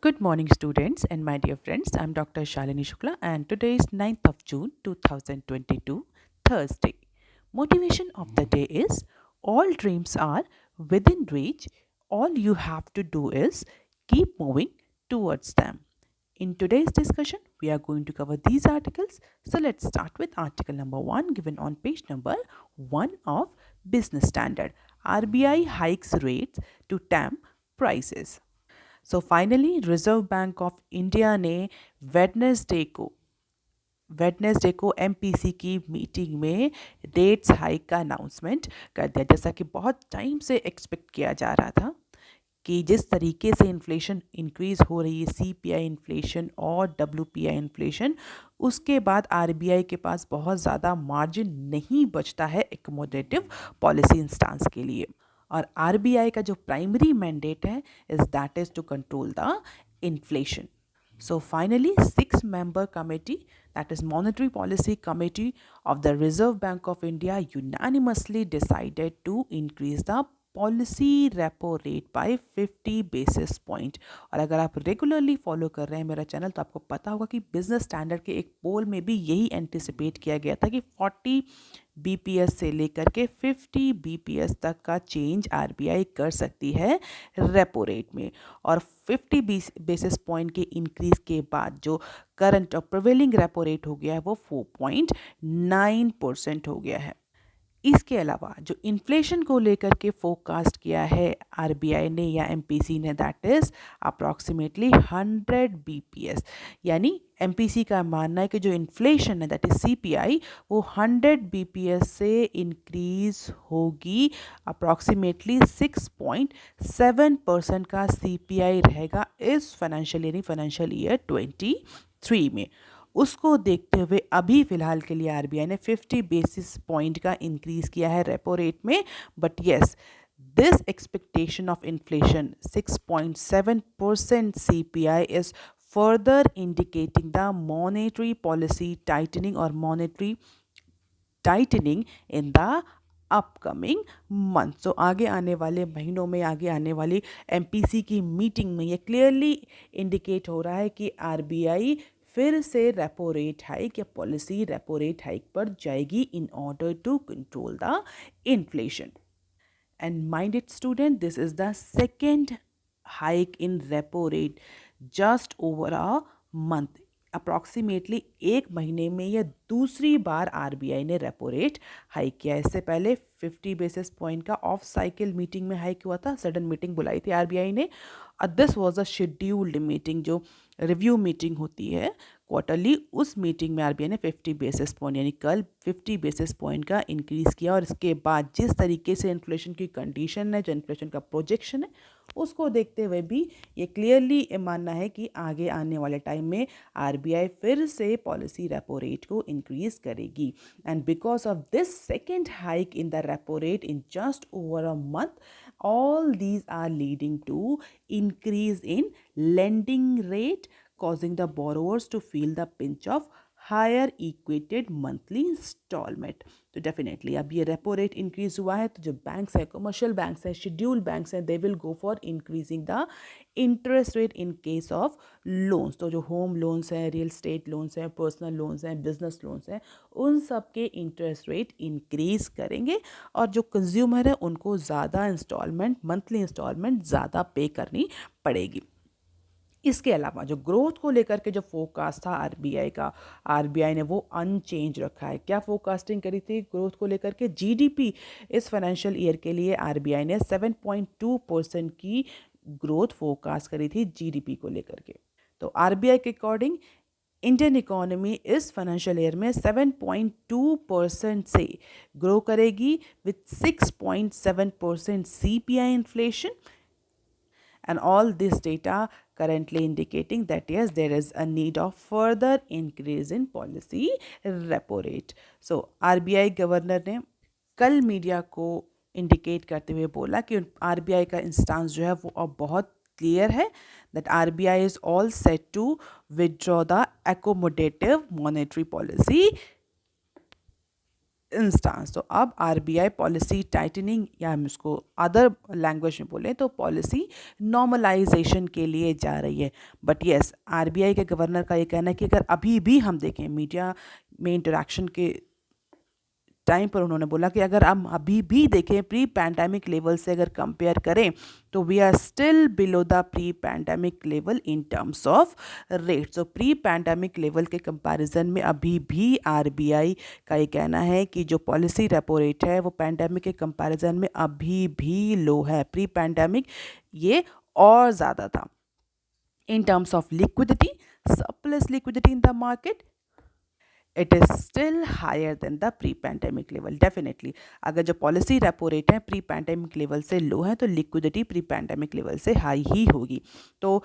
Good morning, students and my dear friends. I'm Dr. Shalini Shukla, and today is 9th of June 2022, Thursday. Motivation of the day is all dreams are within reach. All you have to do is keep moving towards them. In today's discussion, we are going to cover these articles. So let's start with article number 1 given on page number 1 of Business Standard. RBI hikes rates to tame prices. So finally reserve bank of India ने Wednesday को MPC की meeting में rates hike का announcement कर दिया, जैसा कि बहुत टाइम से एक्सपेक्ट किया जा रहा था कि जिस तरीके से इन्फ्लेशन इंक्रीज़ हो रही है, सीपीआई इन्फ्लेशन और डब्ल्यूपीआई इन्फ्लेशन, उसके बाद आरबीआई के पास बहुत ज़्यादा मार्जिन नहीं बचता है एकोमोडेटिव पॉलिसी इंस्टांस के लिए। और आरबीआई का जो प्राइमरी मैंडेट है is that is to control the inflation. So finally, 6-member committee, that is Monetary Policy Committee of the Reserve Bank of India, unanimously decided to increase the policy repo rate by 50 basis point. और अगर आप regularly follow कर रहे हैं मेरा channel तो आपको पता होगा कि बिजनेस स्टैंडर्ड के एक पोल में भी यही एंटिसिपेट किया गया था कि 40 बीपीएस से लेकर के 50 बीपीएस तक का चेंज आरबीआई कर सकती है रेपो रेट में. और 50 बेसिस पॉइंट के इंक्रीज के बाद जो करंट और प्रिवेलिंग रेपो रेट हो गया है वो 4.9% हो गया है. इसके अलावा जो इन्फ्लेशन को लेकर के फोरकास्ट किया है आरबीआई ने या एमपीसी ने, दैट इज अप्रॉक्सीमेटली 100 बीपीएस. यानी एमपीसी का मानना है कि जो इन्फ्लेशन है दैट इज सीपीआई वो 100 बीपीएस से इंक्रीज होगी. अप्रॉक्सीमेटली 6.7% का सीपीआई रहेगा इस फाइनेंशियल ईयर 23 में. उसको देखते हुए अभी फ़िलहाल के लिए आरबीआई ने 50 बेसिस पॉइंट का इंक्रीज़ किया है रेपो रेट में. But yes, this expectation of inflation 6.7% CPI is further indicating the monetary policy tightening or monetary tightening in the upcoming month. So आगे आने वाले महीनों में, आगे आने वाली एमपीसी की मीटिंग में ये क्लियरली इंडिकेट हो रहा है कि आरबीआई फिर से रेपो रेट हाइक या पॉलिसी रेपो रेट हाइक पर जाएगी in order to control the inflation. And mind it student, this is the second hike in repo rate just over a month. Approximately एक महीने में यह दूसरी बार आरबीआई ने repo rate hike किया. इससे पहले 50 बेसिस पॉइंट का ऑफ साइकिल मीटिंग में हाइक हुआ था, सडन मीटिंग बुलाई थी आरबीआई ने. This was a scheduled meeting, जो रिव्यू मीटिंग होती है क्वार्टरली, उस मीटिंग में आरबीआई ने 50 बेसिस पॉइंट यानी कल 50 बेसिस पॉइंट का इंक्रीज़ किया. और इसके बाद जिस तरीके से इन्फ्लेशन की कंडीशन है, जो इन्फ्लेशन का प्रोजेक्शन है, उसको देखते हुए भी ये क्लियरली मानना है कि आगे आने वाले टाइम में आरबीआई फिर से पॉलिसी रेपो रेट को इंक्रीज़ करेगी. And because of this second hike in the repo rate in just over a month, all these are leading to increase in lending rate, causing the borrowers to feel the pinch of higher equated monthly installment. तो definitely अब ये repo rate increase हुआ है तो जो banks हैं, commercial banks हैं, scheduled banks हैं, they will go for increasing the interest rate in case of loans. तो जो होम लोन्स हैं, रियल स्टेट लोन्स हैं, पर्सनल लोन्स हैं, बिजनेस लोन्स हैं, उन सब के इंटरेस्ट रेट इंक्रीज करेंगे. और जो कंज्यूमर है उनको ज़्यादा इंस्टॉलमेंट, मंथली इंस्टॉलमेंट ज़्यादा पे करनी पड़ेगी. इसके अलावा जो ग्रोथ को लेकर के जो फोरकास्ट था आरबीआई का, आरबीआई ने वो अनचेंज रखा है. क्या फोरकास्टिंग करी थी ग्रोथ को लेकर के? जीडीपी इस फाइनेंशियल ईयर के लिए आरबीआई ने 7.2% की ग्रोथ फोरकास्ट करी थी जीडीपी को लेकर के. तो आरबीआई के अकॉर्डिंग इंडियन इकोनॉमी इस फाइनेंशियल ईयर में 7.2% से ग्रो करेगी with 6.7% CPI inflation. And all this data currently indicating that yes, there is a need of further increase in policy repo rate. So RBI governor ने कल media को indicate करते हुए बोला कि आरबीआई का इंस्टांस जो है वो अब बहुत क्लियर है, that RBI is all set to withdraw the accommodative monetary policy instance. तो अब आरबीआई पॉलिसी टाइटनिंग, या हम इसको अदर लैंग्वेज में बोलें तो पॉलिसी नॉर्मलाइजेशन के लिए जा रही है। बट येस, आरबीआई के गवर्नर का ये कहना है कि अगर अभी भी हम देखें मीडिया में इंटरेक्शन के टाइम पर, उन्होंने बोला कि अगर हम अभी भी देखें प्री पैंडेमिक लेवल से अगर कंपेयर करें तो we are still below the pre pandemic level in terms of rate. So pre pandemic level के कंपैरिजन में अभी भी आरबीआई का ये कहना है कि जो पॉलिसी रेपो रेट है वो पैंडेमिक के कंपैरिजन में अभी भी लो है। प्री पैंडेमिक ये और ज़्यादा था। In terms of liquidity, surplus liquidity in the market, it is still higher than the pre pandemic level. Definitely अगर जो पॉलिसी रेपो रेट है प्री पैंडेमिक लेवल से लो है तो लिक्विडिटी प्री पैंडेमिक लेवल से हाई ही होगी। तो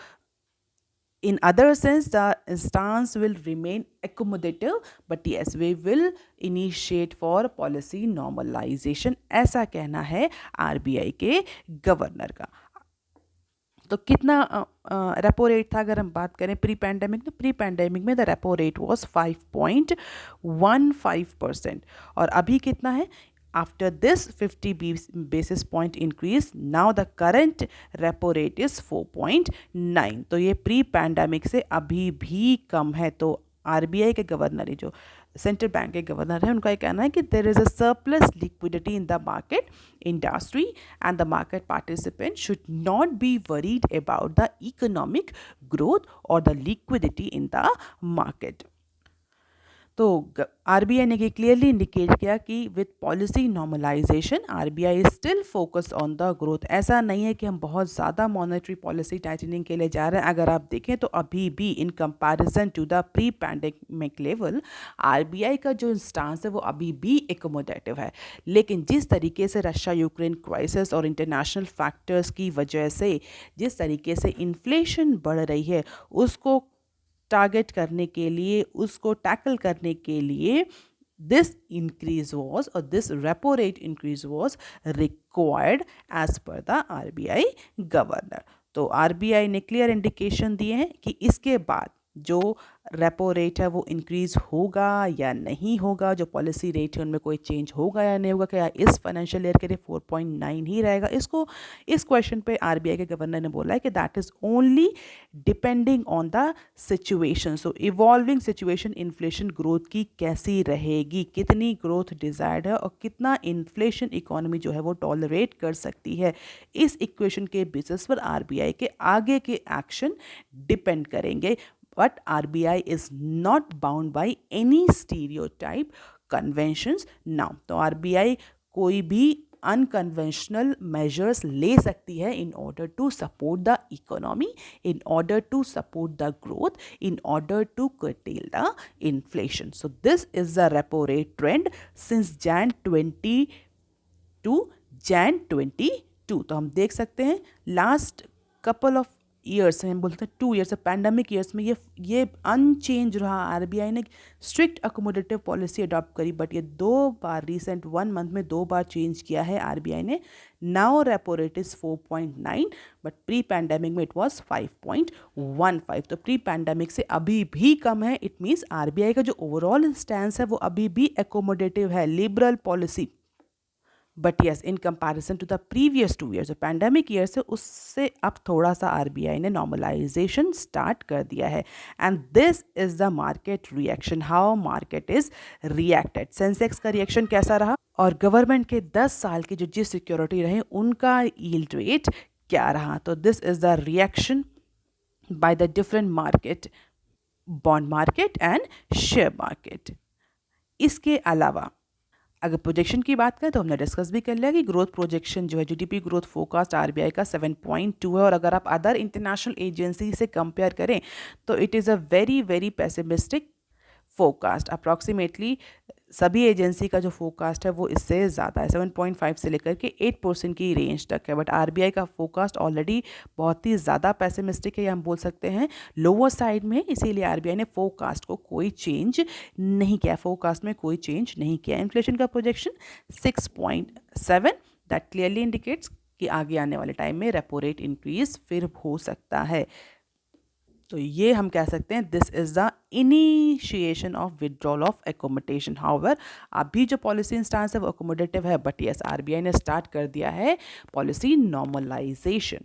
in other sense the stance will remain accommodative, but yes we will initiate for policy normalization, ऐसा कहना है आरबीआई के गवर्नर का। तो कितना रेपो रेट था अगर हम बात करें प्री पैंडेमिक, तो प्री पैंडेमिक में द रेपो रेट वॉज 5.15%, और अभी कितना है? After this 50 basis point increase, now the current repo rate is 4.9। तो ये प्री पैंडेमिक से अभी भी कम है। तो आरबीआई के गवर्नर, जो सेंट्रल बैंक के गवर्नर है, उनका ये कहना है कि there is a surplus liquidity in the market industry and the market participant should not be worried about the economic growth और the liquidity in the market. तो आरबीआई ने क्लियरली इंडिकेट किया कि with policy normalisation RBI still focus on the growth. ऐसा नहीं है कि हम बहुत ज़्यादा मॉनेटरी पॉलिसी टाइटनिंग के लिए जा रहे हैं। अगर आप देखें तो अभी भी in comparison to the pre pandemic level RBI का जो स्टांस है वो अभी भी एकोमोडेटिव है। लेकिन जिस तरीके से रशिया यूक्रेन क्राइसिस और इंटरनेशनल फैक्टर्स की वजह से जिस तरीके से इन्फ्लेशन बढ़ रही है, उसको टारगेट करने के लिए, उसको टैकल करने के लिए दिस इंक्रीज वॉज, और this repo rate increase was required as per the RBI governor. तो आरबीआई ने क्लियर इंडिकेशन दिए हैं कि इसके बाद जो रेपो रेट है वो इंक्रीज़ होगा या नहीं होगा, जो पॉलिसी रेट है उनमें कोई चेंज होगा या नहीं होगा, क्या इस फाइनेंशियल ईयर के लिए 4.9 ही रहेगा। इस क्वेश्चन पे आरबीआई के गवर्नर ने बोला है कि that is only depending on the situation. So evolving situation, inflation growth की कैसी रहेगी, कितनी ग्रोथ डिजायर्ड है और कितना इन्फ्लेशन इकोनॉमी जो है वो टॉलरेट कर सकती है, इस इक्वेशन के बेसिस पर आरबीआई के आगे के एक्शन डिपेंड करेंगे। But RBI is not bound by any stereotype conventions now। तो RBI कोई भी अनकन्वेंशनल मेजर्स ले सकती है in order to support the economy, in order to support the growth, in order to curtail the inflation। So this is the repo rate trend since Jan 20 to Jan 22। तो हम देख सकते हैं last couple of years, हम बोलते हैं 2 years, pandemic years में ये अनचेंज रहा। आरबीआई ने स्ट्रिक्ट अकोमोडेटिव पॉलिसी अडॉप्ट करी, बट ये 2 बार रिसेंट 1 मंथ में 2 बार चेंज किया है आरबीआई ने। Now repo rate is 4.9, but pre pandemic में इट वाज 5.15। तो प्री पैंडमिक से अभी भी कम है। इट मीन्स आरबीआई का जो ओवरऑल स्टैंस है वो अभी भी अकोमोडेटिव है, liberal policy. But yes, in comparison to the previous 2 years, pandemic year से उससे अब थोड़ा सा आरबीआई ने नॉर्मलाइजेशन स्टार्ट कर दिया है। And this is the market reaction, how market is reacted. Sensex का रिएक्शन कैसा रहा और गवर्नमेंट के 10 साल की जो जिस सिक्योरिटी रहे उनका यील्ड रेट क्या रहा। तो this is the reaction by the different market, bond market and share market. इसके अलावा अगर प्रोजेक्शन की बात करें तो हमने डिस्कस भी कर लिया कि ग्रोथ प्रोजेक्शन जो है, जीडीपी ग्रोथ फोरकास्ट आरबीआई का 7.2 है, और अगर आप अदर इंटरनेशनल एजेंसी से कंपेयर करें तो it is a very very pessimistic forecast. Approximately सभी एजेंसी का जो फोरकास्ट है वो इससे ज़्यादा है, 7.5 से लेकर के 8% की रेंज तक है। बट आरबीआई का फोरकास्ट ऑलरेडी बहुत ही ज़्यादा पेसिमिस्टिक है, या हम बोल सकते हैं लोअर साइड में, इसीलिए आरबीआई ने फोरकास्ट को कोई चेंज नहीं किया, फोरकास्ट में कोई चेंज नहीं किया। इन्फ्लेशन का प्रोजेक्शन 6.7, दैट क्लियरली इंडिकेट्स कि आगे आने वाले टाइम में रेपो रेट इंक्रीज फिर हो सकता है। तो ये हम कह सकते हैं this is the initiation of withdrawal of accommodation. However अभी जो पॉलिसी इंस्टांस है वो अकोमोडेटिव है, बट यस आरबीआई ने स्टार्ट कर दिया है पॉलिसी नॉर्मलाइजेशन।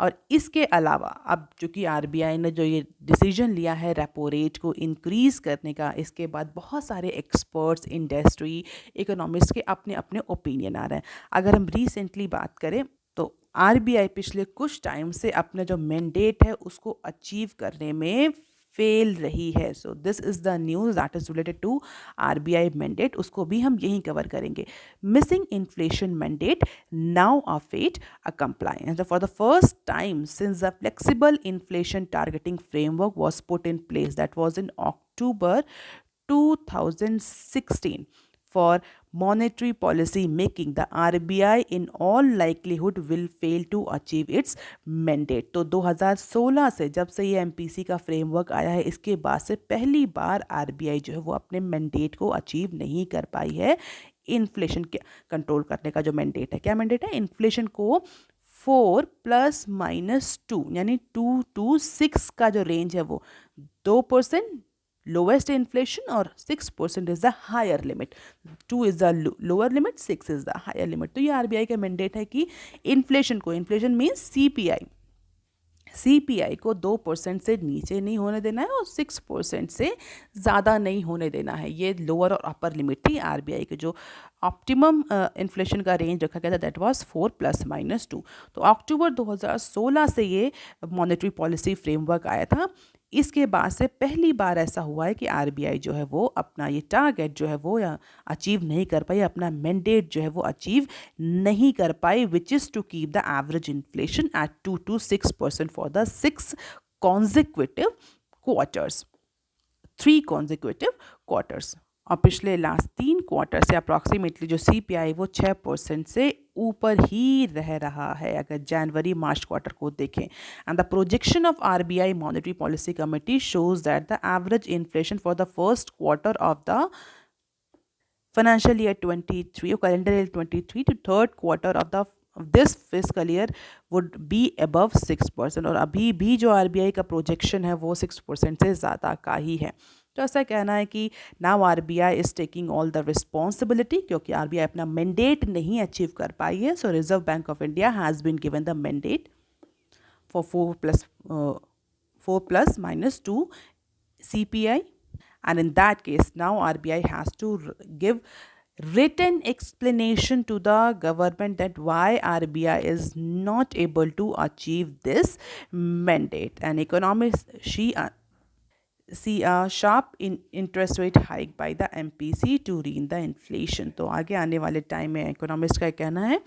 और इसके अलावा अब चूंकि आरबीआई ने जो ये डिसीजन लिया है रेपो रेट को इंक्रीज़ करने का, इसके बाद बहुत सारे एक्सपर्ट्स, इंडस्ट्री, इकोनॉमिस्ट के अपने अपने ओपिनियन आ रहे हैं। अगर हम रिसेंटली बात करें तो आरबीआई पिछले कुछ टाइम से अपना जो मैंडेट है उसको अचीव करने में फेल रही है। So this is the news that is related to RBI mandate, उसको भी हम यहीं कवर करेंगे। Missing inflation mandate now await a compliance. For the first time since the flexible inflation targeting framework was put in place, that was in October 2016, for monetary policy making, the RBI in all likelihood will fail to achieve its mandate. तो 2016 से जब से ये MPC का framework आया है, इसके बाद से पहली बार RBI जो है वो अपने मैंडेट को अचीव नहीं कर पाई है। इन्फ्लेशन के कंट्रोल करने का जो मैंडेट है, क्या मैंडेट है? इन्फ्लेशन को 4 ± 2 यानी 2 to 6 का जो रेंज है वो 2% लोवेस्ट इन्फ्लेशन और 6% is the higher limit. 2 is the lower limit, 6 is the higher limit. तो ये आरबीआई का मैंडेट है कि इन्फ्लेशन को, इन्फ्लेशन मीन्स सीपीआई को 2% से नीचे नहीं होने देना है और 6% से ज़्यादा नहीं होने देना है। ये लोअर और अपर लिमिट थी आरबीआई के। जो ऑप्टिमम इन्फ्लेशन का रेंज रखा गया था दैट वाज 4 ± 2। तो अक्टूबर 2016 से ये मॉनेटरी पॉलिसी फ्रेमवर्क आया था। इसके बाद से पहली बार ऐसा हुआ है कि आरबीआई जो है वो अपना ये टारगेट जो है वो या अचीव नहीं कर पाई, अपना मैंडेट जो है वो अचीव नहीं कर पाई, which is to keep the average inflation at 2 to 6% for the 6 consecutive quarters, 3 consecutive quarters। और पिछले लास्ट 3 क्वार्टर से अप्रॉक्सीमेटली जो सीपीआई वो 6% से ऊपर ही रह रहा है अगर जनवरी मार्च क्वार्टर को देखें। And the projection of RBI monetary policy committee shows that the average inflation for the first quarter of the financial year 23 or calendar year 23 to third quarter of this fiscal year would be above 6%। और अभी भी जो RBI का projection है वो 6% से ज़्यादा का ही है। तो ऐसा कहना है कि now RBI is taking all the responsibility, क्योंकि आरबीआई अपना मैंडेट नहीं अचीव कर पाई है। So Reserve bank of India has been given the mandate for 4 ± 2 CPI, and in that case now RBI has to give written explanation to the government that why RBI is not able to achieve this mandate। And economists see a sharp interest rate hike by the MPC to rein the inflation। तो आगे आने वाले time में economist का कहना है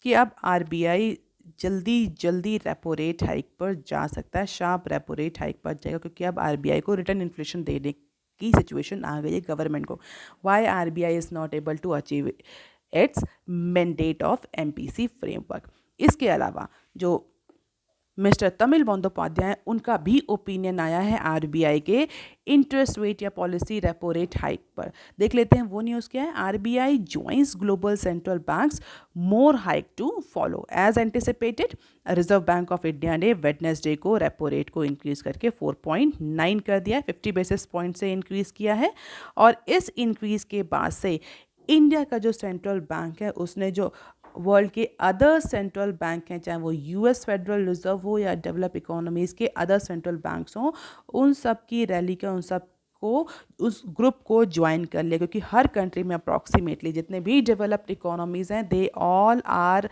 कि अब RBI जल्दी रेपो रेट हाइक पर जा सकता है, शार्प रेपो रेट हाइक पर जाएगा, क्योंकि अब आरबीआई को रिटर्न इन्फ्लेशन देने की सिचुएशन आ गई है गवर्नमेंट को। Why RBI is not able to achieve its mandate of MPC framework. इसके अलावा जो मिस्टर तमिल बंदोपाध्याय, उनका भी ओपिनियन आया है आरबीआई के इंटरेस्ट रेट या पॉलिसी रेपो रेट हाइक पर। देख लेते हैं वो न्यूज़ क्या है। RBI joins global central banks more hike to follow as anticipated. Reserve bank of India ने वेडनेसडे को रेपो रेट को इंक्रीज करके 4.9 कर दिया है, 50 बेसिस पॉइंट से इंक्रीज किया है। और इस इंक्रीज के बाद से इंडिया का जो सेंट्रल बैंक है उसने जो वर्ल्ड के अदर सेंट्रल बैंक हैं, चाहे वो यूएस फेडरल रिजर्व हो या डेवलप इकोनॉमीज़ के अदर सेंट्रल बैंक्स हों, उन सब की रैली का उन सब को उस ग्रुप को ज्वाइन कर लिया, क्योंकि हर कंट्री में अप्रॉक्सीमेटली जितने भी डेवलप्ड इकोनॉमीज़ हैं they all are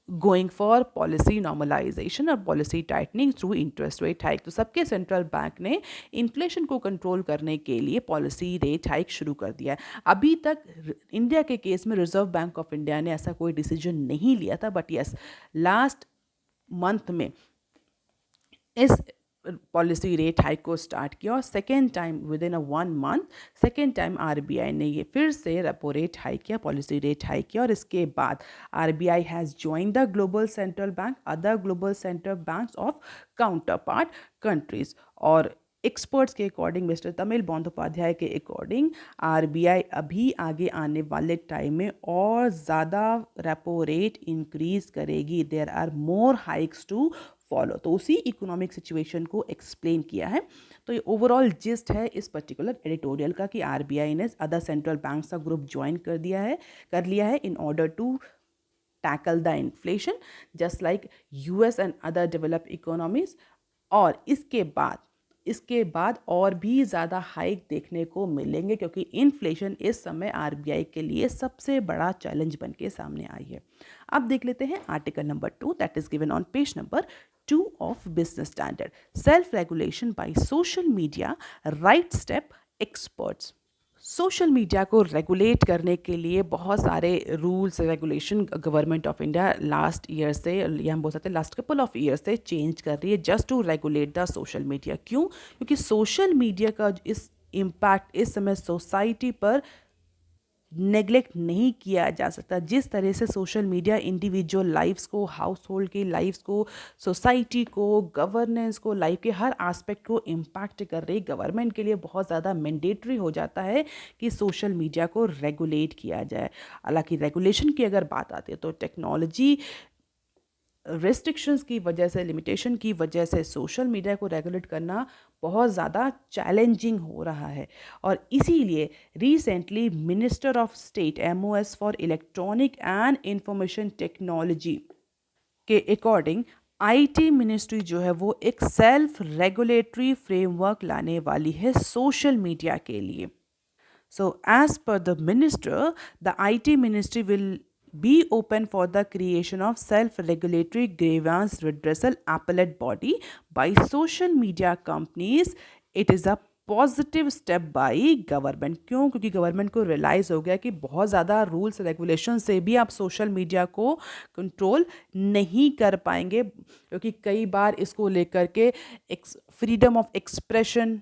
going for policy normalisation और policy tightening through interest rate hike. तो सबके सेंट्रल बैंक ने इन्फ्लेशन को कंट्रोल करने के लिए पॉलिसी रेट हाइक शुरू कर दिया है। अभी तक इंडिया के केस में रिजर्व बैंक ऑफ इंडिया ने ऐसा कोई डिसीजन नहीं लिया था, बट यस लास्ट मंथ में इस पॉलिसी रेट हाइक को स्टार्ट किया और second time with in 1 month second time RBI ने ये फिर से रेपो रेट हाइक किया, पॉलिसी रेट हाइक किया। और इसके बाद RBI has join the global central bank other global central banks of counter part countries. और एक्सपर्ट्स के अकॉर्डिंग, मिस्टर तमिल बंदोपाध्याय के अकॉर्डिंग, आरबीआई अभी आगे आने वाले टाइम में और ज़्यादा रेपो रेट इंक्रीज करेगी। There are more hikes to follow, तो उसी इकोनॉमिक सिचुएशन को एक्सप्लेन किया है। तो ये ओवरऑल जिस्ट है इस पर्टिकुलर एडिटोरियल का कि आरबीआई ने अदर सेंट्रल बैंक्स का ग्रुप ज्वाइन कर लिया है in order to tackle the inflation just like US and other developed economies। और इसके बाद और भी ज़्यादा हाइक देखने को मिलेंगे क्योंकि इन्फ्लेशन इस समय आरबीआई के लिए सबसे बड़ा चैलेंज बन के सामने आई है। अब देख लेते हैं article number 2 that is given on page number 2 of business standard. Self regulation by social media, right step experts. Social media को रेगुलेट करने के लिए बहुत सारे rules regulation government of India last year से, या हम बोल सकते हैं लास्ट कपल ऑफ ईयर से चेंज कर रही है just to regulate the social media. क्यों? क्योंकि सोशल मीडिया का इस इम्पैक्ट इस समय सोसाइटी पर नेग्लेक्ट नहीं किया जा सकता। जिस तरह से सोशल मीडिया इंडिविजुअल लाइफ्स को, हाउस होल्ड की लाइफ्स को, सोसाइटी को, गवर्नेंस को, लाइफ के हर एस्पेक्ट को इम्पैक्ट कर रही, गवर्नमेंट के लिए बहुत ज़्यादा मैंडेटरी हो जाता है कि सोशल मीडिया को रेगुलेट किया जाए। हालांकि रेगुलेशन की अगर बात आती है तो टेक्नोलॉजी रेस्ट्रिक्शंस की वजह से, लिमिटेशन की वजह से सोशल मीडिया को रेगुलेट करना बहुत ज़्यादा चैलेंजिंग हो रहा है। और इसीलिए recently minister of state MOS for electronic and information technology के अकॉर्डिंग IT मिनिस्ट्री जो है वो एक सेल्फ रेगुलेटरी फ्रेमवर्क लाने वाली है सोशल मीडिया के लिए। So as per the minister, the IT ministry will be open for the creation of self-regulatory grievance redressal appellate body by social media companies. It is a positive step by government. क्यों? क्योंकि government को realise हो गया कि बहुत ज़्यादा rules regulation से भी आप सोशल मीडिया को कंट्रोल नहीं कर पाएंगे, क्योंकि कई बार इसको लेकर के freedom of expression,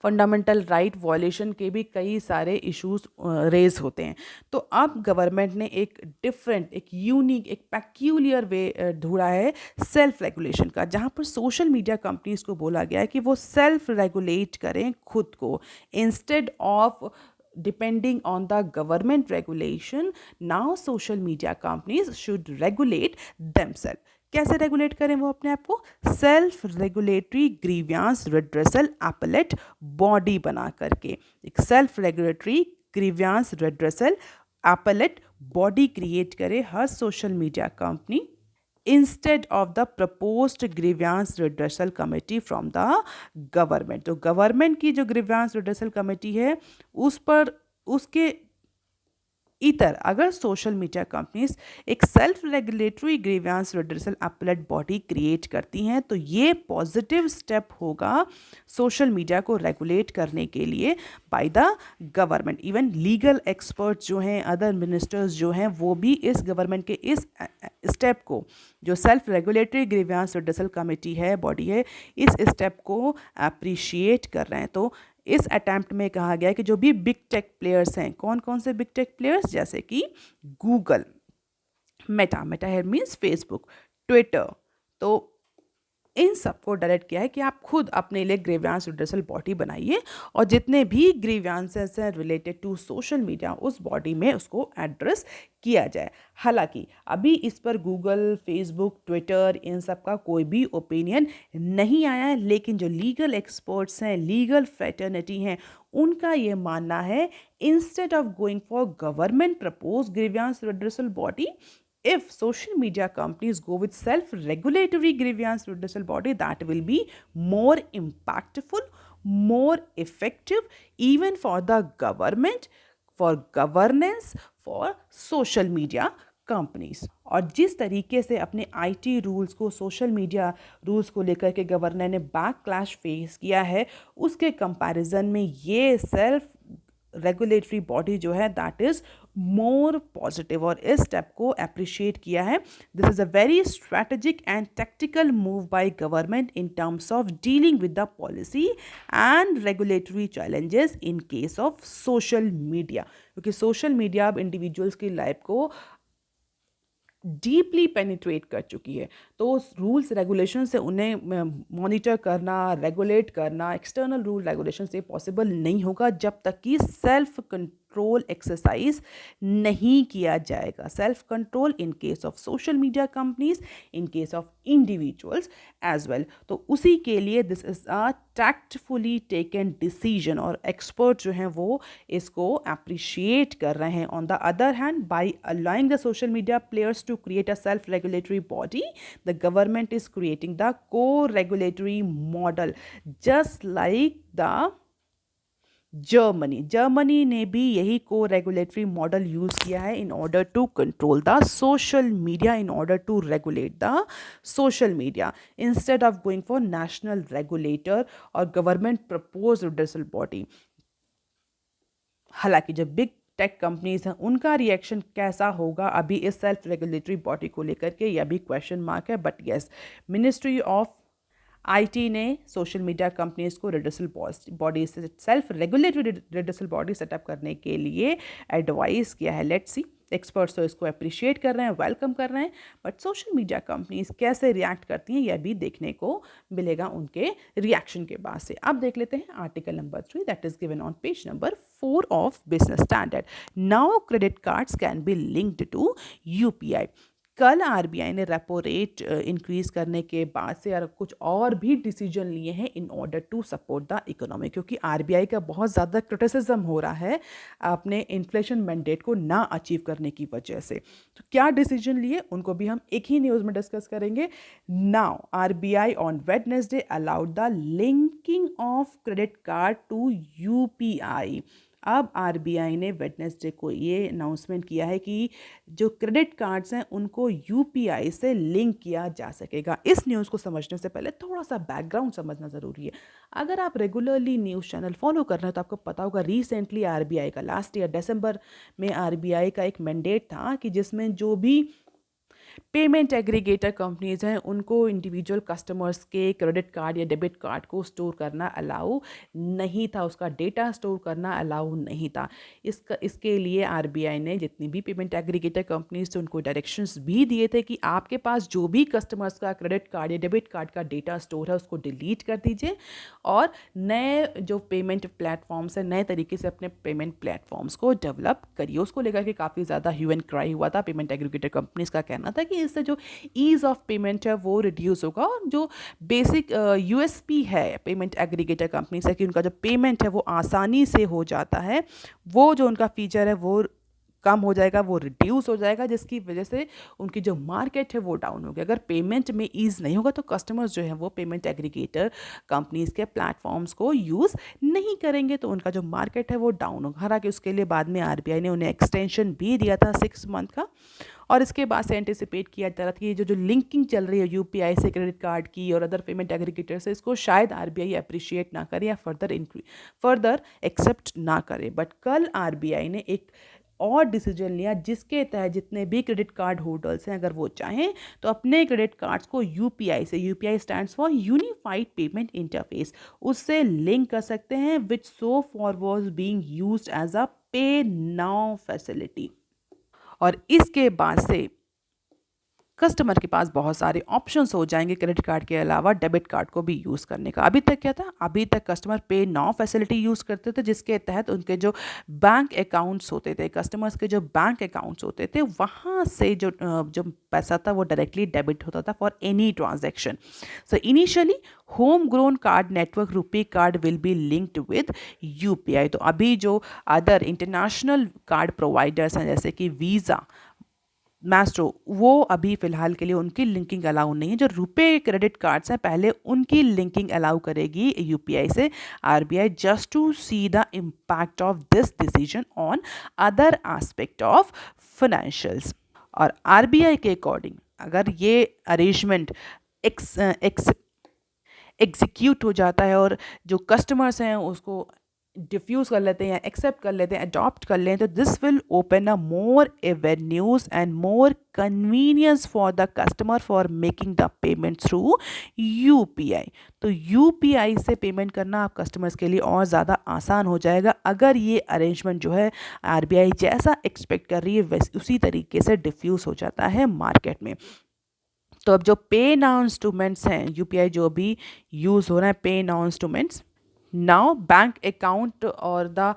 fundamental right violation के भी कई सारे इश्यूज रेज होते हैं। तो अब गवर्नमेंट ने एक डिफरेंट, एक यूनिक, एक पैक्यूलियर वे ढूंढा है सेल्फ रेगुलेशन का, जहां पर सोशल मीडिया कंपनीज को बोला गया है कि वो सेल्फ रेगुलेट करें खुद को instead of depending on the government regulation. Now social media companies should regulate themselves। कैसे रेगुलेट करें वो अपने आप को? Self regulatory grievance redressal appellate body बना करके एक self regulatory grievance redressal appellate body create करे हर social media company instead of the proposed grievance redressal committee from the government. तो गवर्नमेंट की जो ग्रीवियंस रिड्रेसल कमेटी है उस पर, उसके इतर अगर सोशल मीडिया कंपनीज एक self regulatory grievance redressal appellate body create करती हैं तो ये पॉजिटिव स्टेप होगा सोशल मीडिया को रेगुलेट करने के लिए by the government. Even legal experts जो हैं, अदर मिनिस्टर्स जो हैं, वो भी इस गवर्नमेंट के इस स्टेप को, जो self regulatory grievance redressal committee है, बॉडी है, इस स्टेप को अप्रिशिएट कर रहे हैं। तो इस अटैम्प्ट में कहा गया है कि जो भी बिग टेक प्लेयर्स हैं, कौन कौन से बिग टेक प्लेयर्स, जैसे कि गूगल, मेटा है मीन्स फेसबुक, ट्विटर, तो इन सबको डायरेक्ट किया है कि आप खुद अपने लिए ग्रीवियंस रिड्रेसल बॉडी बनाइए और जितने भी ग्रीवियंसेस हैं रिलेटेड टू सोशल मीडिया उस बॉडी में उसको एड्रेस किया जाए। हालांकि अभी इस पर गूगल, फेसबुक, ट्विटर इन सब का कोई भी ओपिनियन नहीं आया है, लेकिन जो लीगल एक्सपर्ट्स हैं, लीगल फ्रेटर्निटी हैं, उनका ये मानना है instead of going for government propose grievance redressal body, if social media companies go with self-regulatory grievance redressal body, that will be more impactful, more effective even for the government, for governance, for social media companies. और जिस तरीके से अपने IT rules को, social media rules को लेकर के governor ने बैकक्लैश फेस किया है, उसके कंपैरिजन में ये सेल्फ रेगुलेटरी बॉडी जो है दैट इज़ मोर पॉजिटिव और इस स्टेप को अप्रिशिएट किया है। This is a very strategic and tactical move by government in terms of dealing with the policy and regulatory challenges in case of social media, क्योंकि social media अब individuals की life को deeply penetrate कर चुकी है। तो उस rules regulation से उन्हें मॉनिटर करना, रेगुलेट करना, एक्सटर्नल रूल रेगुलेशन से पॉसिबल नहीं होगा जब तक कि सेल्फ कंट्रोल एक्सरसाइज नहीं किया जाएगा. Self control in case of social media companies, in case of individuals as well. तो उसी के लिए this is a tactfully taken decision, और एक्सपर्ट जो हैं वो इसको अप्रिशिएट कर रहे हैं. On the other hand, by allowing the social media players to create a self regulatory body, the government is creating the co-regulatory model, just like the Germany ने भी यही को रेगुलेटरी मॉडल यूज़ किया है in order to control the social media, in order to regulate the social media, instead of going for national regulator और government propose redressal body. हालांकि जो big tech companies हैं उनका reaction कैसा होगा अभी इस सेल्फ रेगुलेटरी बॉडी को लेकर के, यह भी क्वेश्चन मार्क है. But yes, ministry of IT ने सोशल मीडिया कंपनीज को redressal body, self regulatory redressal body setup करने के लिए एडवाइस किया है. लेट्स सी, एक्सपर्ट्स तो इसको अप्रिशिएट कर रहे हैं, वेलकम कर रहे हैं, बट सोशल मीडिया कंपनीज कैसे रिएक्ट करती हैं यह भी देखने को मिलेगा उनके रिएक्शन के बाद से. अब देख लेते हैं article number 3 that is given on page number 4 of business Standard. Now credit cards can be linked to UPI. कल आरबीआई ने रेपो रेट इंक्रीज करने के बाद से और कुछ और भी डिसीजन लिए हैं in order to support the economy, क्योंकि आरबीआई का बहुत ज़्यादा क्रिटिसिज्म हो रहा है अपने इन्फ्लेशन मैंडेट को ना अचीव करने की वजह से. तो क्या डिसीजन लिए उनको भी हम एक ही न्यूज़ में डिस्कस करेंगे. Now RBI on Wednesday allowed the linking of credit card to UPI. अब आरबीआई ने वेडनेसडे को ये अनाउंसमेंट किया है कि जो क्रेडिट कार्ड्स हैं उनको यूपीआई से लिंक किया जा सकेगा. इस न्यूज़ को समझने से पहले थोड़ा सा बैकग्राउंड समझना ज़रूरी है. अगर आप रेगुलरली न्यूज़ चैनल फॉलो कर रहे हैं तो आपको पता होगा रिसेंटली आरबीआई का लास्ट ईयर दिसंबर में आरबीआई का एक मैंडेट था कि जिसमें जो भी पेमेंट एग्रीगेटर कंपनीज हैं उनको इंडिविजुअल कस्टमर्स के क्रेडिट कार्ड या डेबिट कार्ड को स्टोर करना अलाउ नहीं था, उसका डेटा स्टोर करना अलाउ नहीं था. इसके लिए आरबीआई ने जितनी भी पेमेंट एग्रीगेटर कंपनीज थे उनको डायरेक्शंस भी दिए थे कि आपके पास जो भी कस्टमर्स का क्रेडिट कार्ड या डेबिट कार्ड का डेटा स्टोर है उसको डिलीट कर दीजिए और नए जो पेमेंट प्लेटफॉर्म्स हैं नए तरीके से अपने पेमेंट प्लेटफॉर्म्स को डेवलप करिए. उसको लेकर के काफ़ी ज़्यादा ह्यू एंड क्राई हुआ था. पेमेंट एग्रीगेटर कंपनीज का कहना था कि इससे जो ईज़ ऑफ पेमेंट है वो रिड्यूस होगा और जो बेसिक यूएसपी है पेमेंट एग्रीगेटर कंपनी से कि उनका जो पेमेंट है वो आसानी से हो जाता है, वो जो उनका फीचर है वो कम हो जाएगा, वो रिड्यूस हो जाएगा, जिसकी वजह से उनकी जो मार्केट है वो डाउन होगी. अगर पेमेंट में ईज़ नहीं होगा तो कस्टमर्स जो है वो पेमेंट एग्रीगेटर कंपनीज के प्लेटफॉर्म्स को यूज़ नहीं करेंगे, तो उनका जो मार्केट है वो डाउन होगा. हालांकि उसके लिए बाद में आरबीआई ने उन्हें एक्सटेंशन भी दिया था 6 मंथ का, और इसके बाद से एंटिसिपेट किया जा रहा था कि जो लिंकिंग चल रही है यूपीआई से क्रेडिट कार्ड की और अदर पेमेंट एग्रीगेटर से, इसको शायद आरबीआई अप्रिशिएट ना करे या फर्दर एक्सेप्ट ना करे. बट कल आरबीआई ने एक और डिसीजन लिया जिसके तहत जितने भी क्रेडिट कार्ड होल्डर्स हैं अगर वो चाहें तो अपने क्रेडिट कार्ड्स को यूपीआई से, UPI stands for unified payment interface, उससे लिंक कर सकते हैं which so far was being used as a pay now facility. और इसके बाद से कस्टमर के पास बहुत सारे ऑप्शंस हो जाएंगे क्रेडिट कार्ड के अलावा डेबिट कार्ड को भी यूज़ करने का. अभी तक क्या था, अभी तक कस्टमर पे नाउ फैसिलिटी यूज़ करते थे जिसके तहत उनके जो बैंक अकाउंट्स होते थे, कस्टमर्स के जो बैंक अकाउंट्स होते थे वहाँ से जो पैसा था वो डायरेक्टली डेबिट होता था for any transaction. So initially home grown card network RuPay card will be linked with UPI. तो अभी जो अदर इंटरनेशनल कार्ड प्रोवाइडर्स हैं जैसे कि वीज़ा, मैस्ट्रो, वो अभी फ़िलहाल के लिए उनकी लिंकिंग अलाउ नहीं है. जो रुपे क्रेडिट कार्ड्स हैं पहले उनकी लिंकिंग अलाउ करेगी यूपीआई से RBI, just to see the impact of this decision on other aspect of financials. और आरबीआई के अकॉर्डिंग अगर ये अरेंजमेंट एग्जीक्यूट हो जाता है और जो कस्टमर्स हैं उसको डिफ्यूज़ कर लेते हैं या एक्सेप्ट कर लेते हैं, अडॉप्ट कर लें, तो this will open a more avenues and more convenience for the customer for making the payment through UPI. तो यूपीआई से पेमेंट करना आप कस्टमर्स के लिए और ज़्यादा आसान हो जाएगा अगर ये अरेंजमेंट जो है आरबीआई जैसा एक्सपेक्ट कर रही है वैसे उसी तरीके से डिफ्यूज़ हो जाता है मार्केट में. तो अब जो पे नाउ इंस्ट्रूमेंट्स हैं यूपीआई जो भी यूज़ हो रहा है पे now instruments, now bank account or the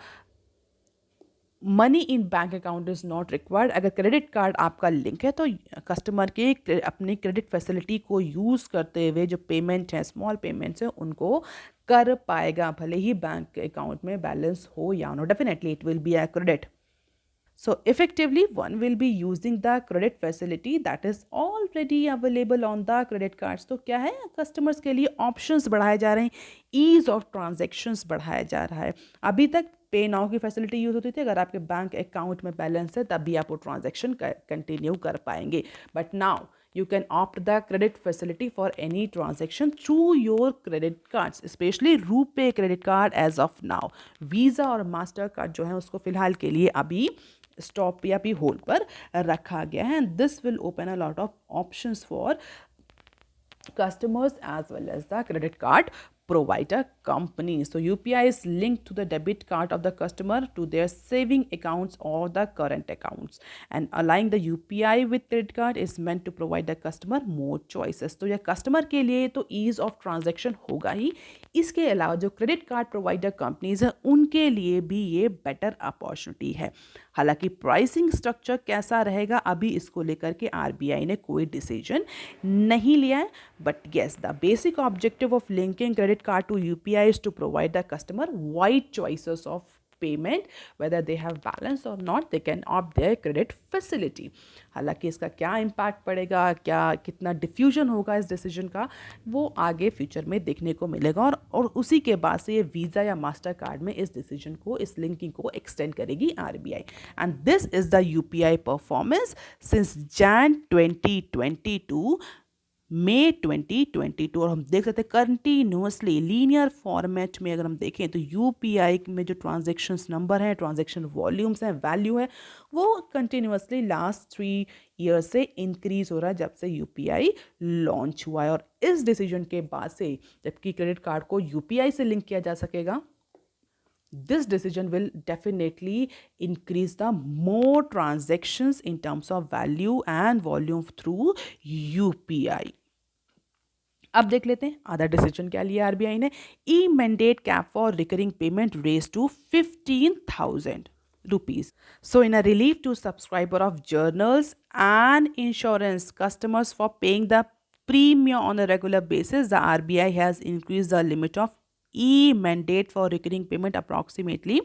money in bank account is not required. अगर क्रेडिट कार्ड आपका लिंक है तो कस्टमर के अपनी क्रेडिट फैसिलिटी को यूज़ करते हुए जो पेमेंट है, स्मॉल पेमेंट्स हैं, उनको कर पाएगा, भले ही बैंक अकाउंट में बैलेंस हो या no. Definitely it will be a credit. So effectively, one will be using the credit facility that is already available on the credit cards. तो क्या है, कस्टमर्स के लिए ऑप्शंस बढ़ाए जा रहे हैं, ईज ऑफ ट्रांजेक्शन्स बढ़ाया जा रहा है। अभी तक पे नाउ की फैसिलिटी यूज़ होती थी, अगर आपके बैंक अकाउंट में बैलेंस है तभी आप वो ट्रांजेक्शन कंटिन्यू कर पाएंगे। But now you can opt the credit facility for any transaction through your credit cards, especially RuPay credit card as of now। Visa और मास्टर कार्ड जो है उसको फिलहाल के लिए अभी स्टॉप या भी होल्ड पर रखा गया है। And this will open a lot of options for customers as well as the credit card provider company. So UPI is linked to the debit card of the customer to their saving accounts or the current accounts, and aligning the UPI with credit card is meant to provide the customer more choices। तो यह customer के लिए तो ease of transaction होगा ही, इसके अलावा जो credit card provider companies हैं उनके लिए भी ये बेटर अपॉर्चुनिटी है। हालांकि प्राइसिंग स्ट्रक्चर कैसा रहेगा अभी इसको लेकर के आरबीआई ने कोई डिसीजन नहीं लिया है। But yes, the basic objective of linking credit card to UPI is to provide the customer wide choices of payment, whether they have balance or not, they can opt their credit facility। हालांकि इसका क्या impact पड़ेगा, क्या कितना diffusion होगा इस decision का, वो आगे फ्यूचर में देखने को मिलेगा। और उसी के बाद से ये वीज़ा या मास्टर कार्ड में इस डिसीजन को, इस लिंकिंग को एक्सटेंड करेगी RBI. And this is the UPI performance since Jain 2022 मई 2022। और हम देख सकते हैं कंटिन्यूसली लीनियर फॉर्मेट में अगर हम देखें तो यूपीआई में जो ट्रांजेक्शन्स नंबर हैं, ट्रांजेक्शन वॉल्यूम्स हैं, वैल्यू है, वो कंटिन्यूसली लास्ट 3 ईयर से इंक्रीज हो रहा है जब से यूपीआई लॉन्च हुआ है। और इस डिसीजन के बाद से जबकि क्रेडिट कार्ड को यूपीआई से लिंक किया जा सकेगा, this decision will definitely increase the more transactions in terms of value and volume through UPI। अब देख लेते हैं अदर डिसीजन क्या लिया आरबीआई ने। E mandate cap for recurring payment raise to 15,000 rupees। So in a relief to subscriber of journals and insurance customers for paying the premium on a regular basis, the RBI has increased the limit of e-mandate for recurring payment approximately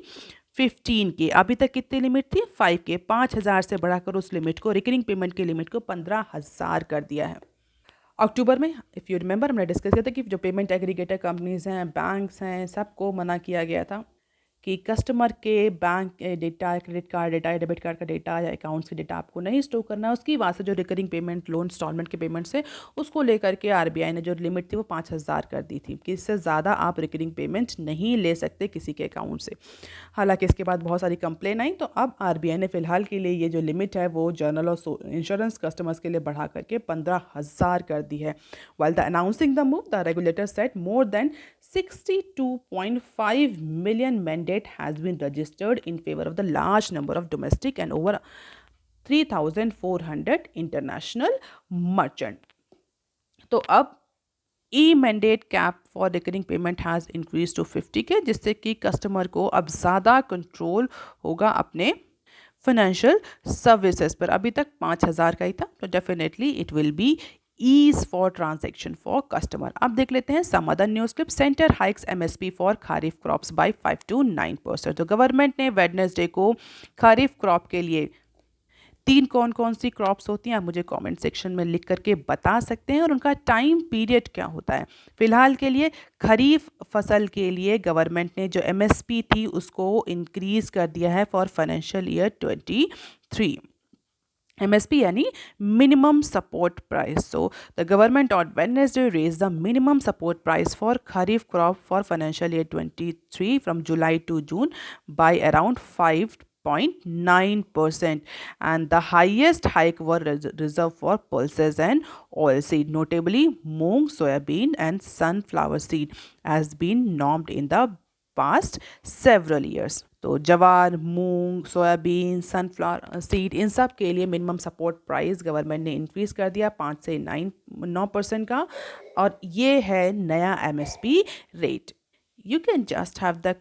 15K। अभी तक कितनी limit थी? 5K। 5,000 से बढ़ाकर उस limit को, recurring payment की limit को 15,000 कर दिया है। अक्टूबर में इफ़ यू रिमेंबर हमने डिस्कस किया था कि जो पेमेंट एग्रीगेटर कंपनीज हैं, बैंक्स हैं, सबको मना किया गया था कि कस्टमर के bank data, credit card data या डेबिट कार्ड का डेटा या अकाउंट्स के डेटा आपको नहीं स्टोर करना है। उसकी वजह से जो रिकरिंग पेमेंट, लोन इंस्टॉलमेंट के पेमेंट्स है, उसको लेकर के आरबीआई ने जो लिमिट थी वो 5,000 कर दी थी कि इससे ज़्यादा आप रिकरिंग पेमेंट नहीं ले सकते किसी के अकाउंट से। हालांकि इसके बाद बहुत सारी कंप्लेन आई, तो अब आरबीआई ने फ़िलहाल के लिए ये जो लिमिट है वो जर्नल और इंश्योरेंस कस्टमर्स के लिए बढ़ा करके 15,000 कर दी है। While the announcing the move, the regulator set more than 62.5 million mandate has been registered in favor of the large number of domestic and over 3,400 international merchant। तो अब e mandate cap for recurring payment has increase to 50K, जिससे कि customer को अब ज़्यादा control होगा अपने financial services पर। अभी तक 5,000 का ही था, तो definitely it will be ease for transaction for customer। अब देख लेते हैं some other news clip. Centre hikes MSP for kharif crops by 5 to 9%। तो गवर्नमेंट ने वेडनेसडे को खारिफ क्रॉप के लिए 3 कौन कौन सी क्रॉप्स होती हैं आप मुझे कमेंट सेक्शन में लिख करके बता सकते हैं, और उनका टाइम पीरियड क्या होता है। फिलहाल के लिए खरीफ फसल के लिए गवर्नमेंट ने जो एमएसपी थी उसको इंक्रीज कर दिया है फॉर फाइनेंशियल ईयर 23। MSP यानी minimum support price। So the government on Wednesday raised the minimum support price for Kharif crop for financial year 23 from July to June by around 5.9%, and the highest hike were reserved for pulses and oilseed, notably moong, soybean and sunflower seed has been normed in the past several years। तो जवार, मूंग, soybean, sunflower seed, इन सब के लिए minimum support price government ने increase कर दिया 5 से 9% का, और ये है नया MSP रेट। You can just have the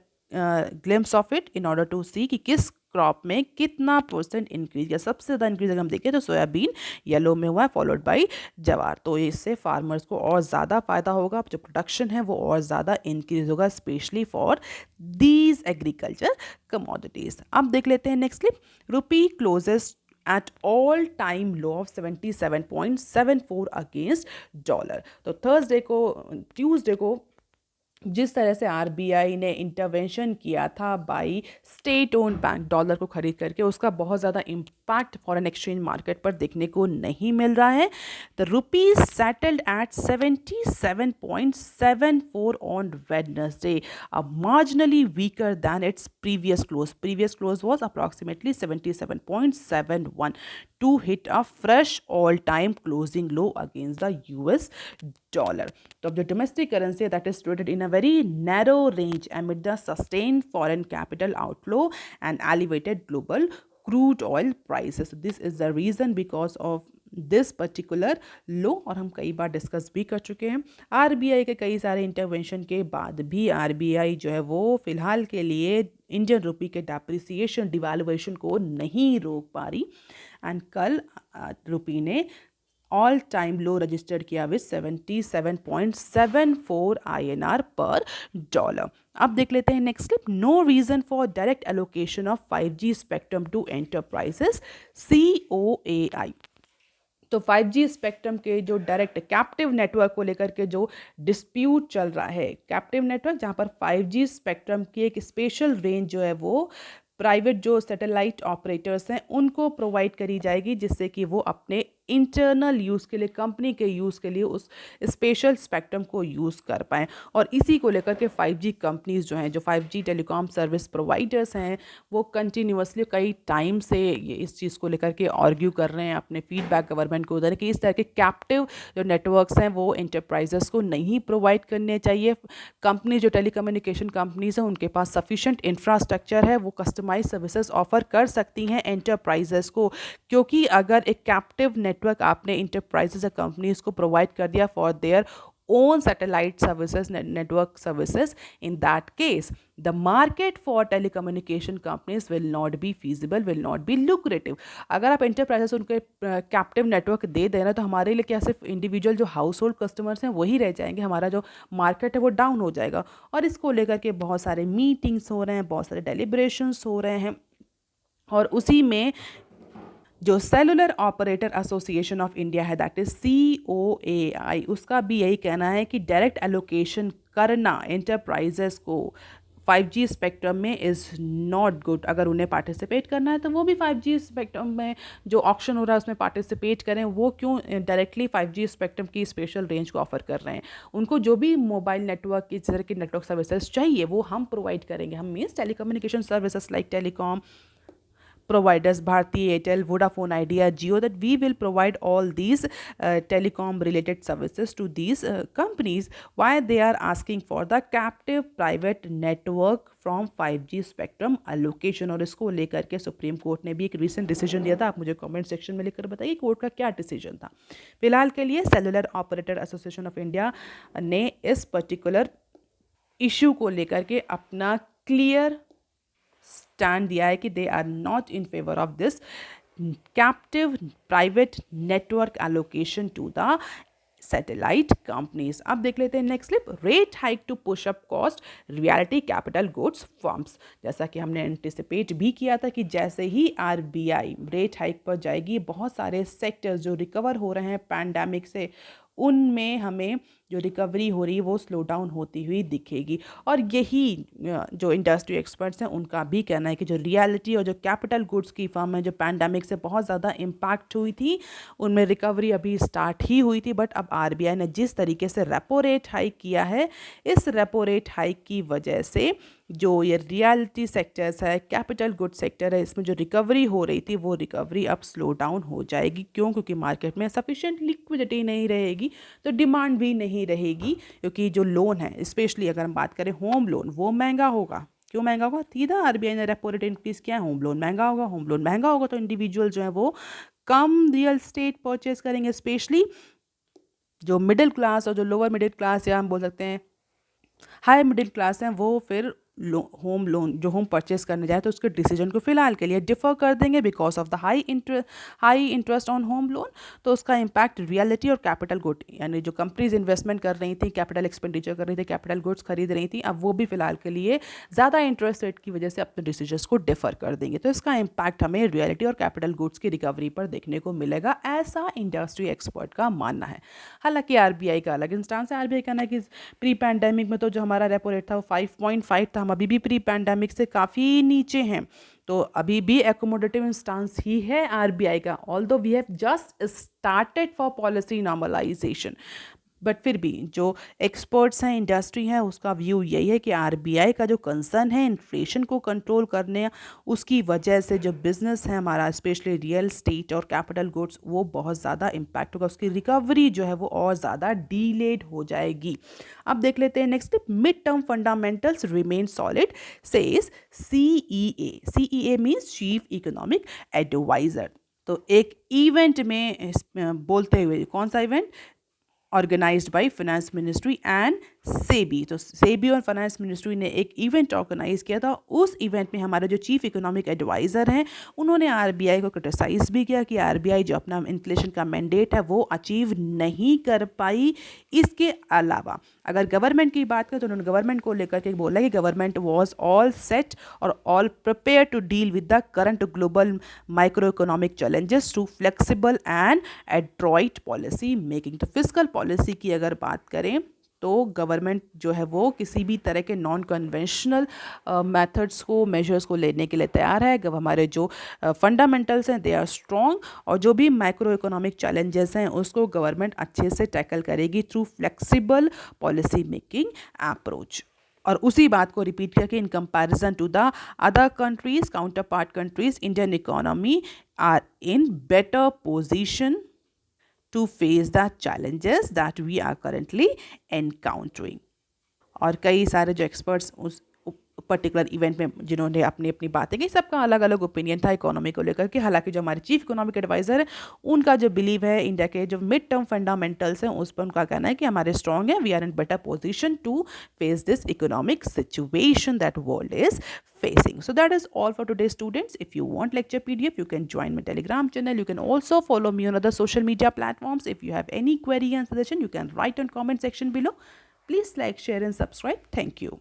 glimpse of it in order to see कि किस क्रॉप में कितना परसेंट इंक्रीज किया। सबसे ज़्यादा इंक्रीज अगर हम देखें तो सोयाबीन येलो में हुआ है, फॉलोड बाई जवार। तो इससे फार्मर्स को और ज़्यादा फायदा होगा, जो प्रोडक्शन है वो और ज़्यादा इंक्रीज होगा, specially for these agriculture commodities. अब देख लेते हैं next clip. Rupee closes at all time low of 77.74 against dollar. तो थर्सडे को, ट्यूसडे को जिस तरह से आरबीआई ने इंटरवेंशन किया था by state owned bank dollar को खरीद करके, उसका बहुत ज़्यादा इम्पैक्ट फॉरेन एक्सचेंज मार्केट पर देखने को नहीं मिल रहा है। The rupees settled at 77.74 on Wednesday, marginally weaker than its previous close. Previous close was approximately 77.71 to hit a fresh all-time closing low against the US dollar. So the domestic currency that is traded in a very narrow range amid the sustained foreign capital outflow and elevated global crude oil prices. So this is the reason because of this particular low, और हम कई बार discuss भी कर चुके हैं। RBI के कई सारे इंटरवेंशन के बाद भी आरबीआई जो है वो फिलहाल के लिए इंडियन रुपी के डेप्रिसिएशन, डिवैल्यूएशन को नहीं रोक पा रही। एंड कल रुपी ने ऑल टाइम लो रजिस्टर्ड किया विद 77.74 INR पर डॉलर। अब देख लेते हैं next clip. No reason for direct allocation of 5G spectrum to enterprises, COAI। तो 5G स्पेक्ट्रम के जो डायरेक्ट कैप्टिव नेटवर्क को लेकर के जो डिस्प्यूट चल रहा है, कैप्टिव नेटवर्क जहाँ पर 5G स्पेक्ट्रम की एक स्पेशल रेंज जो है वो प्राइवेट जो सैटेलाइट ऑपरेटर्स हैं उनको प्रोवाइड करी जाएगी, जिससे कि वो अपने इंटरनल यूज़ के लिए, कंपनी के यूज़ के लिए उस स्पेशल स्पेक्ट्रम को यूज़ कर पाएँ। और इसी को लेकर के 5G कंपनीज़ जो हैं, जो 5G टेलीकॉम सर्विस प्रोवाइडर्स हैं, वो कंटिन्यूसली कई टाइम से ये इस चीज़ को लेकर के आर्ग्यू कर रहे हैं, अपने फीडबैक गवर्नमेंट को उधर कि इस तरह के कैप्टिव जो नेटवर्क्स हैं वो इंटरप्राइजेस को नहीं प्रोवाइड करने चाहिए। कंपनी जो टेलीकम्युनिकेशन कंपनीज़ हैं उनके पास सफिशेंट इंफ्रास्ट्रक्चर है, वो कस्टमाइज सर्विसेज ऑफर कर सकती हैं एंटरप्राइजेस को, क्योंकि अगर एक कैप्टिव नेटवर्क आपने इंटरप्राइजेस या कंपनीज को प्रोवाइड कर दिया for their own satellite services, network services, in that case the market for telecommunication companies will not be feasible, will not be lucrative. अगर आप enterprises उनके कैप्टिव नेटवर्क दे देना तो हमारे लिए क्या सिर्फ इंडिविजुअल जो हाउस होल्ड कस्टमर्स हैं वही रह जाएंगे, हमारा जो मार्केट है वो डाउन हो जाएगा। और इसको लेकर के बहुत सारे मीटिंग्स हो रहे हैं, बहुत सारे डेलिब्रेशंस हो रहे हैं, और उसी में जो cellular operator association of India है, दैट इज COAI, उसका भी यही कहना है कि डायरेक्ट एलोकेशन करना एंटरप्राइजेस को 5G स्पेक्ट्रम में इज़ नॉट गुड। अगर उन्हें पार्टिसिपेट करना है तो वो भी 5G स्पेक्ट्रम में जो ऑक्शन हो रहा है उसमें पार्टिसिपेट करें। वो क्यों डायरेक्टली 5G स्पेक्ट्रम की स्पेशल रेंज को ऑफर कर रहे हैं? उनको जो भी मोबाइल नेटवर्क इस तरह की नेटवर्क सर्विसेज चाहिए वो हम प्रोवाइड करेंगे। हम means telecommunication services like telecom providers, Bharti Airtel, Vodafone Idea, Jio, that we will provide all these telecom related services to these companies. Why they are asking for the captive private network from 5G spectrum allocation? और इसको लेकर के supreme court ने भी एक recent decision दिया था। आप मुझे कमेंट सेक्शन में लिखकर बताइए कोर्ट का क्या डिसीजन था। फिलहाल के लिए cellular operator association of India ने इस पर्टिकुलर इशू को लेकर के अपना क्लियर स्टैंड दिया है कि they are not in favour of this captive private network allocation to the satellite companies. अब देख लेते हैं next clip. Rate hike to push up cost reality capital goods firms. जैसा कि हमने एंटिसिपेट भी किया था कि जैसे ही आरबीआई रेट हाइक पर जाएगी, बहुत सारे सेक्टर्स जो रिकवर हो रहे हैं पैंडेमिक से, उनमें हमें जो रिकवरी हो रही है वो स्लो डाउन होती हुई दिखेगी। और यही जो इंडस्ट्री एक्सपर्ट्स हैं उनका भी कहना है कि जो रियलिटी और जो कैपिटल गुड्स की फर्म है जो पैंडेमिक से बहुत ज़्यादा इम्पैक्ट हुई थी, उनमें रिकवरी अभी स्टार्ट ही हुई थी। बट अब आरबीआई ने जिस तरीके से रेपो रेट हाइक किया है, इस रेपो रेट हाइक की वजह से जो ये रियलिटी सेक्टर्स है, कैपिटल गुड सेक्टर है, इसमें जो रिकवरी हो रही थी वो रिकवरी अब स्लो डाउन हो जाएगी। क्यों? क्योंकि मार्केट में सफिशिएंट लिक्विडिटी नहीं रहेगी, तो डिमांड भी नहीं रहेगी। क्योंकि जो लोन है, स्पेशली अगर हम बात करें होम लोन, वो महंगा होगा। क्यों महंगा होगा? सीधा आरबीआई ने रेपो रेट इंक्रीज किया है, होम लोन महंगा होगा। होम लोन महंगा होगा तो इंडिविजुअल जो है वो कम रियल स्टेट परचेज करेंगे। स्पेशली जो मिडिल क्लास और जो लोअर मिडिल क्लास, या हम बोल सकते हैं हाई मिडिल क्लास हैं, वो फिर होम लोन जो होम परचेस करने जाए तो उसके डिसीजन को फिलहाल के लिए डिफर कर देंगे because of the high interest on home loan. तो उसका इम्पैक्ट रियलिटी और कैपिटल गुड, यानी जो कंपनीज इन्वेस्टमेंट कर रही थी, कैपिटल एक्सपेंडिचर कर रही थी, कैपिटल गुड्स खरीद रही थी, अब वो भी फिलहाल के लिए ज़्यादा इंटरेस्ट रेट की वजह से अपने डिसीजन को डिफर कर देंगे। तो इसका इम्पैक्ट हमें रियलिटी और कैपिटल गुड्स की रिकवरी पर देखने को मिलेगा, ऐसा इंडस्ट्री एक्सपर्ट का मानना है। हालांकि आरबीआई का अलग इंस्टांस है। आरबीआई कहना है कि प्री पैंडेमिक में तो जो हमारा रेपो रेट था वो 5.5 था, हम अभी भी प्री पैंडेमिक से काफ़ी नीचे हैं, तो अभी भी एकोमोडेटिव इंस्टांस ही है आरबीआई का, although we have just started for policy normalisation. But फिर भी जो एक्सपर्ट्स हैं, इंडस्ट्री है, उसका व्यू यही है कि आरबीआई का जो कंसर्न है इन्फ्लेशन को कंट्रोल करने, उसकी वजह से जो बिजनेस है हमारा, स्पेशली रियल स्टेट और कैपिटल गुड्स, वो बहुत ज़्यादा इम्पैक्ट होगा, उसकी रिकवरी जो है वो और ज़्यादा डीलेड हो जाएगी। अब देख लेते हैं next, mid term fundamentals remain solid says CEA means chief economic adviser. तो एक इवेंट में बोलते हुए, कौन सा event, organised by finance ministry and SEBI, तो सेबी और फाइनेंस मिनिस्ट्री ने एक इवेंट ऑर्गेनाइज किया था। उस इवेंट में हमारे जो चीफ इकोनॉमिक एडवाइज़र हैं उन्होंने आरबीआई को क्रिटिसाइज भी किया कि आरबीआई जो अपना इन्फ्लेशन का मैंडेट है वो अचीव नहीं कर पाई। इसके अलावा अगर गवर्नमेंट की बात करें तो उन्होंने गवर्नमेंट को लेकर के बोला कि गवर्नमेंट वॉज ऑल सेट और all prepare to deal with the current global micro economic challenges through flexible and adroit policy making. तो फिस्कल पॉलिसी की अगर बात करें तो गवर्नमेंट जो है वो किसी भी तरह के नॉन कन्वेंशनल मेथड्स को, मेजर्स को लेने के लिए तैयार है। हमारे जो फंडामेंटल्स हैं दे आर स्ट्रॉन्ग, और जो भी माइक्रो इकोनॉमिक चैलेंजेस हैं उसको गवर्नमेंट अच्छे से टैकल करेगी through flexible policy making approach. और उसी बात को रिपीट करके, in comparison to the other countries, counterpart countries, Indian economy are in better position to face the challenges that we are currently encountering। और कई सारे जो एक्सपर्ट्स उस पर्टिकुलर इवेंट में जिन्होंने अपनी अपनी बातें की, सबका अलग अलग ओपिनियन था इकोनॉमी को लेकर के। हालांकि जो हमारे चीफ इकोनॉमिक एडवाइजर है उनका जो बिलीव है इंडिया के जो मिड टर्म फंडामेंटल्स हैं उस पर उनका कहना है कि हमारे स्ट्रॉन्ग है, we are in better position to face this economic situation that world is facing। So that is all for today, students. If you want lecture PDF, you can join my Telegram channel. You can also follow me on other social media platforms. If you have any query and suggestion, you can write on comment section below. Please like, share and subscribe. Thank you.